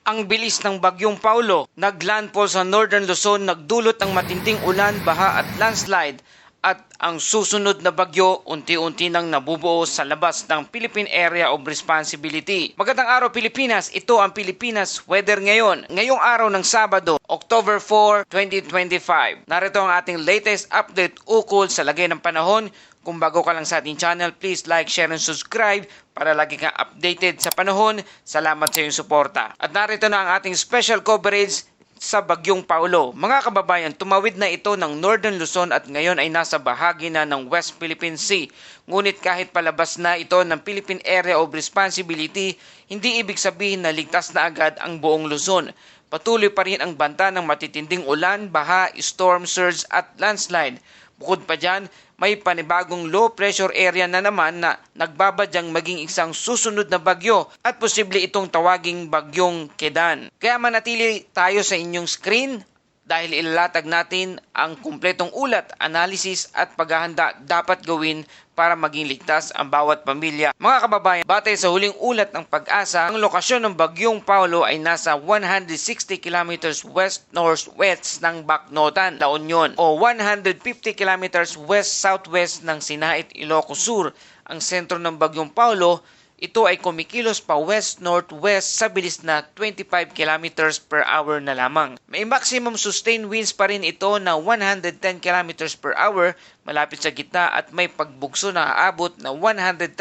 Ang bilis ng bagyong Paulo, naglandfall sa Northern Luzon, nagdulot ng matinding ulan, baha at landslide, at ang susunod na bagyo unti-unti nang nabubuo sa labas ng Philippine Area of Responsibility. Magandang araw Pilipinas, ito ang Pilipinas Weather ngayon. Ngayong araw ng Sabado, October 4, 2025. Narito ang ating latest update ukol sa lagay ng panahon. Kung bago ka lang sa ating channel, please like, share, and subscribe para lagi kang updated sa panahon. Salamat sa iyong suporta. At narito na ang ating special coverage sa Bagyong Paulo. Mga kababayan, tumawid na ito ng Northern Luzon at ngayon ay nasa bahagi na ng West Philippine Sea. Ngunit kahit palabas na ito ng Philippine Area of Responsibility, hindi ibig sabihin na ligtas na agad ang buong Luzon. Patuloy pa rin ang banta ng matitinding ulan, baha, storm surge at landslide. Bukod pa dyan, may panibagong low pressure area na naman na nagbabadyang maging isang susunod na bagyo at posible itong tawaging Bagyong Kedan. Kaya manatili tayo sa inyong screen dahil ilalatag natin ang kumpletong ulat, analysis at paghahanda dapat gawin para maging ligtas ang bawat pamilya. Mga kababayan, batay sa huling ulat ng Pag-asa, ang lokasyon ng Bagyong Paulo ay nasa 160 kilometers west-northwest ng Bacnotan, La Union o 150 kilometers west-southwest ng Sinait, Ilocos Sur. Ang sentro ng Bagyong Paulo, ito ay kumikilos pa west-northwest sa bilis na 25 kilometers per hour na lamang. May maximum sustained winds pa rin ito na 110 kilometers per hour malapit sa gitna at may pagbugso na aabot na 135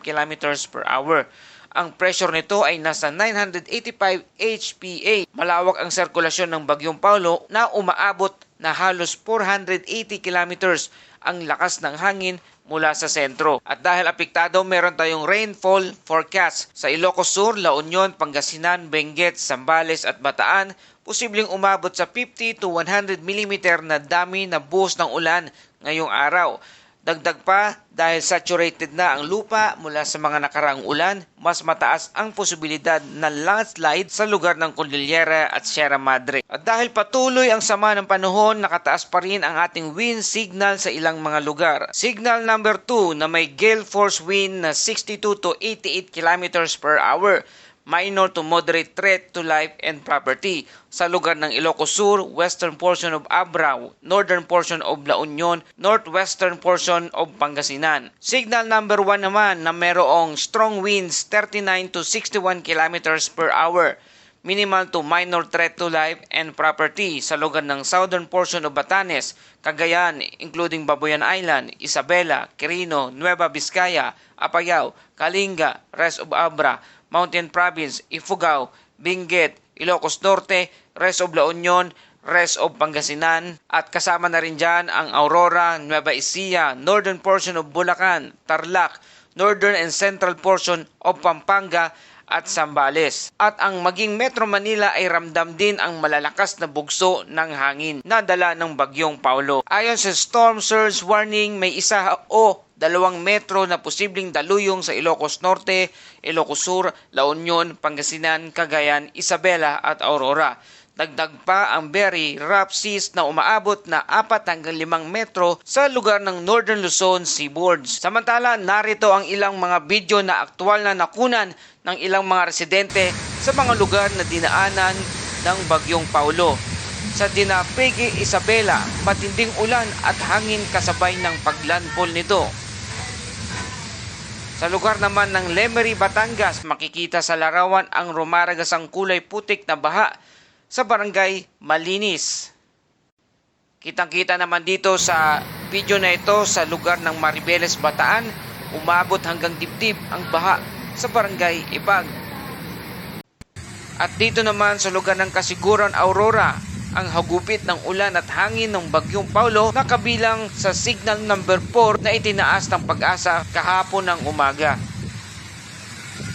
kilometers per hour. Ang pressure nito ay nasa 985 HPA. Malawak ang sirkulasyon ng Bagyong Paulo na umaabot na halos 480 kilometers ang lakas ng hangin mula sa sentro. At dahil apektado, meron tayong rainfall forecast sa Ilocos Sur, La Union, Pangasinan, Benguet, Zambales at Bataan. Posibleng umabot sa 50 to 100 mm na dami na buhos ng ulan ngayong araw. Dagdag pa, dahil saturated na ang lupa mula sa mga nakaraang ulan, mas mataas ang posibilidad na landslide sa lugar ng Cordillera at Sierra Madre. At dahil patuloy ang sama ng panahon, nakataas pa rin ang ating wind signal sa ilang mga lugar. Signal number 2 na may gale force wind na 62 to 88 kilometers per hour. Minor to moderate threat to life and property sa lugar ng Ilocos Sur, western portion of Abrao, northern portion of La Union, northwestern portion of Pangasinan. Signal number 1 naman na merong strong winds 39 to 61 kilometers per hour. Minimal to minor threat to life and property sa lugar ng southern portion of Batanes, Cagayan, including Babuyan Island, Isabela, Quirino, Nueva Vizcaya, Apayao, Kalinga, rest of Abra, Mountain Province, Ifugao, Benguet, Ilocos Norte, rest of La Union, rest of Pangasinan, at kasama na rin dyan ang Aurora, Nueva Ecija, northern portion of Bulacan, Tarlac, northern and central portion of Pampanga, at Zambales. At ang maging Metro Manila ay ramdam din ang malalakas na bugso ng hangin na dala ng Bagyong Paulo. Ayon sa storm surge warning, may isa o 2 metro na posibleng daluyong sa Ilocos Norte, Ilocos Sur, La Union, Pangasinan, Cagayan, Isabela at Aurora. Dagdag pa ang very rough seas na umaabot na 4 hanggang 5 metro sa lugar ng Northern Luzon seaboards. Samantala, narito ang ilang mga video na aktual na nakunan ng ilang mga residente sa mga lugar na dinaanan ng Bagyong Paulo. Sa Dinapegue, Isabela, matinding ulan at hangin kasabay ng paglandfall nito. Sa lugar naman ng Lemery, Batangas, makikita sa larawan ang rumaragasang kulay putik na baha sa barangay Malinis. Kitang-kita naman dito sa video na ito sa lugar ng Maribeles, Bataan, umabot hanggang dibdib ang baha sa barangay Ibag. At dito naman sa lugar ng Kasiguran, Aurora, ang hagupit ng ulan at hangin ng Bagyong Paulo na kabilang sa signal number 4 na itinaas ng Pag-asa kahapon ng umaga.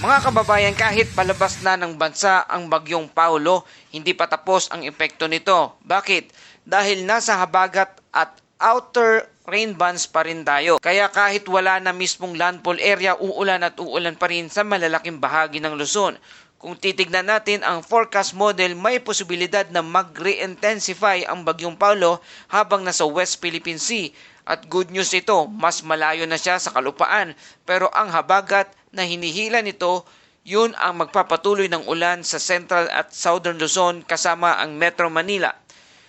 Mga kababayan, kahit palabas na ng bansa ang Bagyong Paulo, hindi pa tapos ang epekto nito. Bakit? Dahil nasa habagat at outer rain bands pa rin tayo. Kaya kahit wala na mismong landfall area, uulan at uulan pa rin sa malalaking bahagi ng Luzon. Kung titignan natin ang forecast model, may posibilidad na mag-re-intensify ang Bagyong Paulo habang nasa West Philippine Sea. At good news ito, mas malayo na siya sa kalupaan. Pero ang habagat na hinihila nito, Yun ang magpapatuloy ng ulan sa Central at Southern Luzon kasama ang Metro Manila.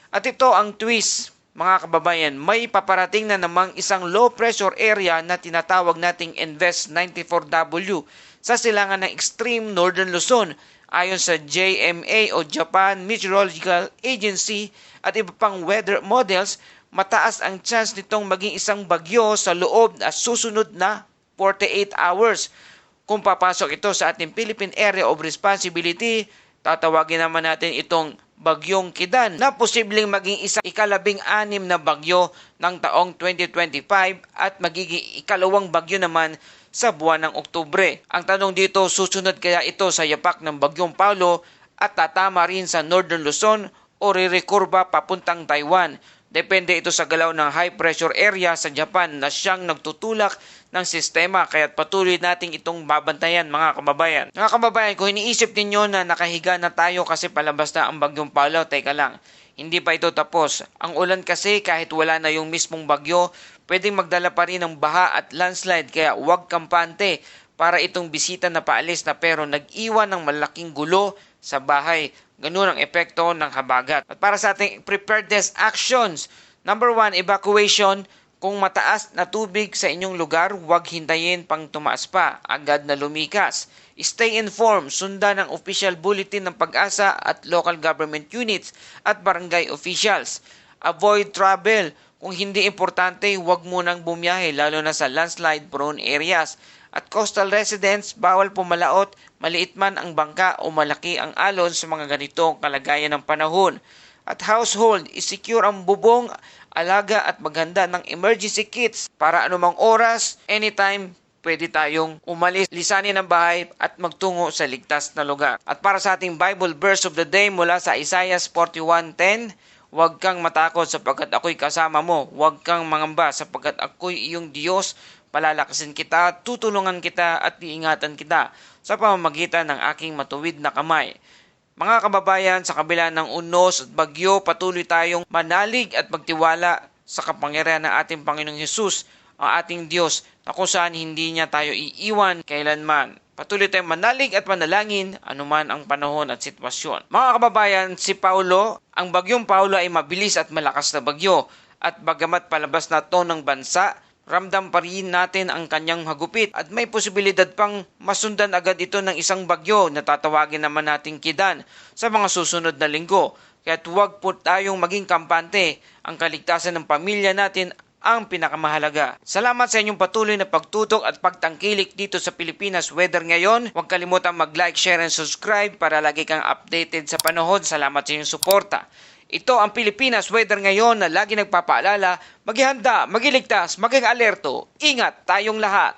At ito ang twist, mga kababayan, may paparating na namang isang low pressure area na tinatawag nating Invest 94W sa silangan ng extreme Northern Luzon. Ayon sa JMA o Japan Meteorological Agency at iba pang weather models, mataas ang chance nitong maging isang bagyo sa loob at susunod na 48 hours. Kung papasok ito sa ating Philippine Area of Responsibility, tatawagin naman natin itong Bagyong Kidan na posibleng maging isang ikalabing-anim na bagyo ng taong 2025 at magiging ikalawang bagyo naman sa buwan ng Oktubre. Ang tanong dito, susunod kaya ito sa yapak ng Bagyong Paulo at tatama rin sa Northern Luzon o rirekurba papuntang Taiwan? Depende ito sa galaw ng high pressure area sa Japan na siyang nagtutulak ng sistema, kaya't patuloy nating itong babantayan, mga kababayan. Mga kababayan, kung iniisip ninyo na nakahiga na tayo kasi palabas na ang Bagyong Paulo, teka lang, hindi pa ito tapos. Ang ulan kasi kahit wala na yung mismong bagyo, pwedeng magdala pa rin ng baha at landslide, kaya huwag kampante para itong bisita na paalis na pero nag-iwan ng malaking gulo sa bahay. Ganun ang epekto ng habagat. At para sa ating preparedness actions, number 1, evacuation. Kung mataas na tubig sa inyong lugar, huwag hintayin pang tumaas pa, agad na lumikas. Stay informed, sundan ang official bulletin ng Pag-asa at local government units at barangay officials. Avoid travel. Kung hindi importante, huwag munang bumiyahe lalo na sa landslide prone areas. At coastal residents, bawal pumalaot, maliit man ang bangka o malaki ang alon sa mga ganitong kalagayan ng panahon. At household, isecure ang bubong, alaga at maghanda ng emergency kits para anumang oras, anytime, pwede tayong umalis, lisanin ang bahay at magtungo sa ligtas na lugar. At para sa ating Bible verse of the day mula sa Isaiah 41:10, huwag kang matakot sapagkat ako'y kasama mo, huwag kang mangamba sapagkat ako'y iyong Diyos, palalakasin kita, tutulungan kita at iingatan kita sa pamamagitan ng aking matuwid na kamay. Mga kababayan, sa kabila ng unos at bagyo, patuloy tayong manalig at magtiwala sa kapangyarihan ng ating Panginoong Hesus, ang ating Diyos, na kung saan hindi niya tayo iiwan kailanman. Patuloy tayong manalig at manalangin anuman ang panahon at sitwasyon. Mga kababayan, si Paulo, ang Bagyong Paulo ay mabilis at malakas na bagyo at bagamat palabas na ito ng bansa, ramdam pa rin natin ang kanyang hagupit at may posibilidad pang masundan agad ito ng isang bagyo na tatawagin naman nating Kidan sa mga susunod na linggo. Kaya huwag po tayong maging kampante. Ang kaligtasan ng pamilya natin ang pinakamahalaga. Salamat sa inyong patuloy na pagtutok at pagtangkilik dito sa Pilipinas Weather Ngayon. Huwag kalimutan mag-like, share, and subscribe para lagi kang updated sa panahon. Salamat sa inyong suporta. Ito ang Pilipinas Weather Ngayon na lagi nagpapaalala, maghihanda, magiligtas, maging alerto. Ingat tayong lahat!